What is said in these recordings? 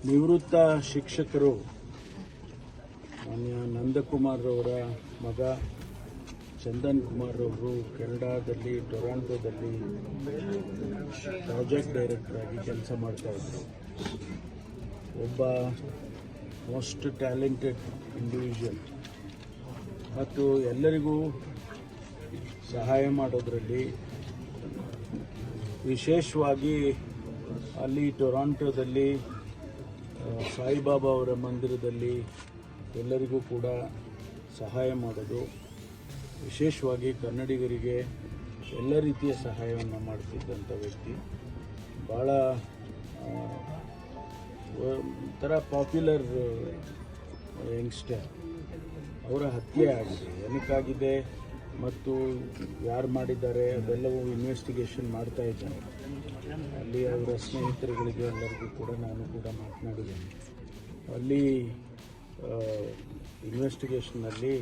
ನಿವೃತ್ತ ಶಿಕ್ಷಕರು ಮಾನ್ಯ ನಂದಕುಮಾರ್ ಅವರ ಮಗ ಚಂದನ್ ಕುಮಾರ್ ಅವರು ಕೆನಡಾದಲ್ಲಿ ಟೊರಾಂಟೊದಲ್ಲಿ ಪ್ರಾಜೆಕ್ಟ್ ಡೈರೆಕ್ಟರ್ ಆಗಿ ಕೆಲಸ ಮಾಡ್ತಾ ಇದ್ರು. ಒಬ್ಬ ಮೋಸ್ಟ್ ಟ್ಯಾಲೆಂಟೆಡ್ ಇಂಡಿವಿಜುವಲ್ ಮತ್ತು ಎಲ್ಲರಿಗೂ ಸಹಾಯ ಮಾಡೋದರಲ್ಲಿ ವಿಶೇಷವಾಗಿ ಅಲ್ಲಿ ಟೊರಾಂಟೊದಲ್ಲಿ ಸಾಯಿಬಾಬಾ ಅವರ ಮಂದಿರದಲ್ಲಿ ಎಲ್ಲರಿಗೂ ಕೂಡ ಸಹಾಯ ಮಾಡೋದು, ವಿಶೇಷವಾಗಿ ಕನ್ನಡಿಗರಿಗೆ ಎಲ್ಲ ರೀತಿಯ ಸಹಾಯವನ್ನು ಮಾಡ್ತಿದ್ದಂಥ ವ್ಯಕ್ತಿ. ಭಾಳ ಒಂಥರ ಪಾಪ್ಯುಲರ್ ಯಂಗ್ಸ್ಟರ್. ಅವರ ಹತ್ಯೆ ಆಗಿದೆ, ಏನಕ್ಕಾಗಿದೆ ಮತ್ತು ಯಾರು ಮಾಡಿದ್ದಾರೆ ಅದೆಲ್ಲವೂ ಇನ್ವೆಸ್ಟಿಗೇಷನ್ ಮಾಡ್ತಾ ಇದ್ದಾರೆ. ಅಲ್ಲಿ ಅವರ ಸ್ನೇಹಿತರುಗಳಿಗೆ ಎಲ್ಲರಿಗೂ ಕೂಡ ನಾನು ಕೂಡ ಮಾತನಾಡಿದ್ದೇನೆ. ಅಲ್ಲಿ ಇನ್ವೆಸ್ಟಿಗೇಷನ್ನಲ್ಲಿ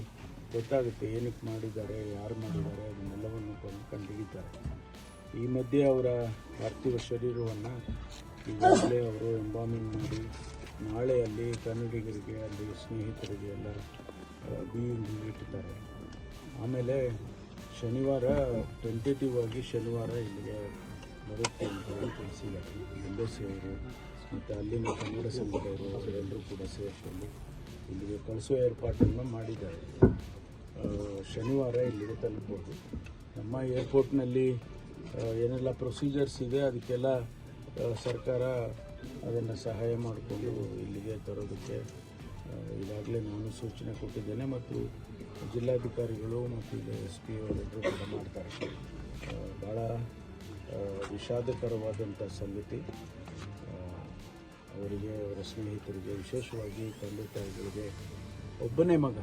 ಗೊತ್ತಾಗುತ್ತೆ ಏನಕ್ಕೆ ಮಾಡಿದ್ದಾರೆ, ಯಾರು ಮಾಡಿದ್ದಾರೆ, ಅದನ್ನೆಲ್ಲವನ್ನು ಕಂಡುಹಿಡಿತಾರೆ. ಈ ಮಧ್ಯೆ ಅವರ ಪಾರ್ಥಿವ ಶರೀರವನ್ನು ಈಗಾಗಲೇ ಅವರು ಎಂಬಾಮಿಂಗ್ ಮಾಡಿ ನಾಳೆ ಅಲ್ಲಿ ಕನ್ನಡಿಗರಿಗೆ ಅಲ್ಲಿ ಸ್ನೇಹಿತರಿಗೆ ಎಲ್ಲ ಬೀಯಿಂಗ್ ಇಟ್ಟಿದ್ದಾರೆ. ಆಮೇಲೆ ಶನಿವಾರ ಟೆಂಟೇಟಿವ್ ಆಗಿ ಶನಿವಾರ ಇಲ್ಲಿಗೆ ಬರುತ್ತೆ ಅಂತ ತಿಳಿಸಿದ್ದಾರೆ. ಎಂಬಸಿ ಅವರು ಮತ್ತು ಅಲ್ಲಿನ ಕನ್ನಡ ಸಂಘದವರು ಅವರೆಲ್ಲರೂ ಕೂಡ ಸೇರಿಕೊಂಡು ಇಲ್ಲಿಗೆ ಕಳಿಸುವ ಏರ್ಪಾಟನ್ನು ಮಾಡಿದ್ದಾರೆ. ಶನಿವಾರ ಇಲ್ಲಿಗೆ ತಲುಪಬಹುದು. ನಮ್ಮ ಏರ್ಪೋರ್ಟ್ನಲ್ಲಿ ಏನೆಲ್ಲ ಪ್ರೊಸೀಜರ್ಸ್ ಇದೆ ಅದಕ್ಕೆಲ್ಲ ಸರ್ಕಾರ ಅದನ್ನು ಸಹಾಯ ಮಾಡಿಕೊಂಡು ಇಲ್ಲಿಗೆ ತರೋದಕ್ಕೆ ಈಗಾಗಲೇ ನಾನು ಸೂಚನೆ ಕೊಟ್ಟಿದ್ದೇನೆ ಮತ್ತು ಜಿಲ್ಲಾಧಿಕಾರಿಗಳು ಮತ್ತು ಈಗ SP ಅವರೆಲ್ಲರೂ ಕೂಡ ಮಾಡ್ತಾರೆ. ಭಾಳ ವಿಷಾದಕರವಾದಂಥ ಸಂಗತಿ. ಅವರಿಗೆ, ಅವರ ಸ್ನೇಹಿತರಿಗೆ, ವಿಶೇಷವಾಗಿ ತಂದೆ ತಾಯಿಗಳಿಗೆ ಒಬ್ಬನೇ ಮಗ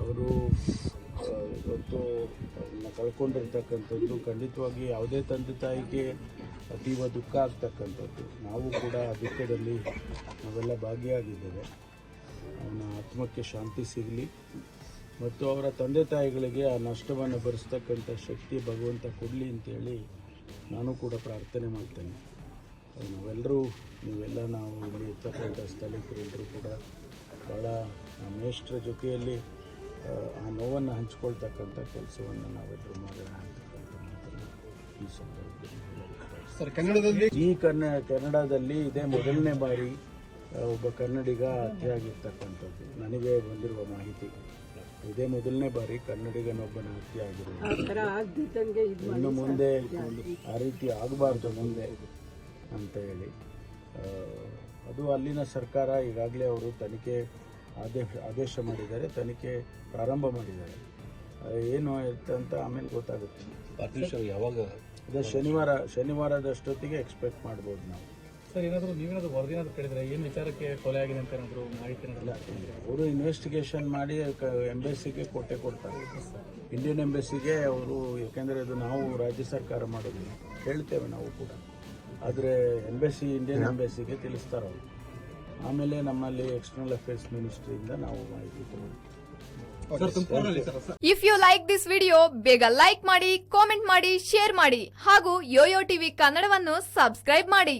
ಅವರು ಇವತ್ತು ಅವನ್ನ ಕಳ್ಕೊಂಡಿರ್ತಕ್ಕಂಥದ್ದು ಖಂಡಿತವಾಗಿ ಯಾವುದೇ ತಂದೆ ತಾಯಿಗೆ ಅತೀವ ದುಃಖ ಆಗ್ತಕ್ಕಂಥದ್ದು. ನಾವು ಕೂಡ ಆ ದುಃಖದಲ್ಲಿ ನಾವೆಲ್ಲ ಭಾಗಿಯಾಗಿದ್ದೇವೆ. ಅವನ ಆತ್ಮಕ್ಕೆ ಶಾಂತಿ ಸಿಗಲಿ ಮತ್ತು ಅವರ ತಂದೆ ತಾಯಿಗಳಿಗೆ ಆ ನಷ್ಟವನ್ನು ಭರಿಸ್ತಕ್ಕಂಥ ಶಕ್ತಿ ಭಗವಂತ ಕೊಡಲಿ ಅಂತೇಳಿ ನಾನು ಕೂಡ ಪ್ರಾರ್ಥನೆ ಮಾಡ್ತೇನೆ. ನೀವೆಲ್ಲ ನಾವು ಇಲ್ಲಿ ಇರ್ತಕ್ಕಂಥ ಸ್ಥಳೀಕರೆಲ್ಲರೂ ಕೂಡ ಭಾಳ ಮೇಷ್ಟ್ರ ಜೊತೆಯಲ್ಲಿ ಆ ನೋವನ್ನು ಹಂಚ್ಕೊಳ್ತಕ್ಕಂಥ ಕೆಲಸವನ್ನು ನಾವೆಲ್ಲರೂ ಮಾಡೋಣ ಅಂತಕ್ಕಂಥ ಮಾತನ್ನು ಈ ಸಂದರ್ಭದಲ್ಲಿ ಕೆನಡಾದಲ್ಲಿ ಇದೇ ಮೊದಲನೇ ಬಾರಿ ಒಬ್ಬ ಕನ್ನಡಿಗ ಹತ್ಯೆಯಾಗಿರ್ತಕ್ಕಂಥದ್ದು ನನಗೆ ಬಂದಿರುವ ಮಾಹಿತಿ. ಇದೇ ಮೊದಲನೇ ಬಾರಿ ಕನ್ನಡಿಗನೊಬ್ಬನ ಹತ್ಯೆ ಆಗಿರೋದು. ಇನ್ನು ಮುಂದೆ ಆ ರೀತಿ ಆಗಬಾರ್ದು ಮುಂದೆ ಅಂತ ಹೇಳಿ ಅದು ಅಲ್ಲಿನ ಸರ್ಕಾರ ಈಗಾಗಲೇ ಅವರು ತನಿಖೆ ಆದೇಶ ಮಾಡಿದ್ದಾರೆ, ತನಿಖೆ ಪ್ರಾರಂಭ ಮಾಡಿದ್ದಾರೆ. ಏನು ಅಂತ ಆಮೇಲೆ ಗೊತ್ತಾಗುತ್ತೆ. ಯಾವಾಗ ಅದೇ ಶನಿವಾರದಷ್ಟೊತ್ತಿಗೆ ಎಕ್ಸ್ಪೆಕ್ಟ್ ಮಾಡ್ಬೋದು ನಾವು. ಸರ್, ನೀವೇನಾದರೂ ವರದಿನಾದ್ರು ಕೇಳಿದ್ರೆ ಏನು ವಿಚಾರಕ್ಕೆ ಕೊಲೆ ಆಗಿದೆ ಅಂತ ಏನಾದರೂ ಮಾಹಿತಿ ಇಲ್ಲ, ಅವರು ಇನ್ವೆಸ್ಟಿಗೇಷನ್ ಮಾಡಿ ಎಂಬೆಸಿಗೆ ಕೊಡ್ತಾರೆ. ಇಂಡಿಯನ್ ಎಂಬೆಸಿಗೆ ಅವರು, ಯಾಕೆಂದರೆ ಅದು ನಾವು ರಾಜ್ಯ ಸರ್ಕಾರ ಮಾಡೋದಿಲ್ಲ, ಹೇಳ್ತೇವೆ ನಾವು ಕೂಡ, ಆದರೆ ಇಂಡಿಯನ್ ಎಂಬೆಸಿಗೆ ತಿಳಿಸ್ತಾರೆ ಅವರು. ಆಮೇಲೆ ನಮ್ಮಲ್ಲಿ ಎಕ್ಸ್ಟರ್ನಲ್ ಅಫೇರ್ಸ್ ಮಿನಿಸ್ಟ್ರಿಯಿಂದ ನಾವು ಮಾಹಿತಿ ತಗೊಳ್ತೀವಿ. If you like this video ಬೇಗ ಲೈಕ್ ಮಾಡಿ, ಕಾಮೆಂಟ್ ಮಾಡಿ, ಶೇರ್ ಮಾಡಿ ಹಾಗೂ ಯೋಯೋ ಟಿವಿ ಕನ್ನಡವನ್ನು ಸಬ್ಸ್ಕ್ರೈಬ್ ಮಾಡಿ.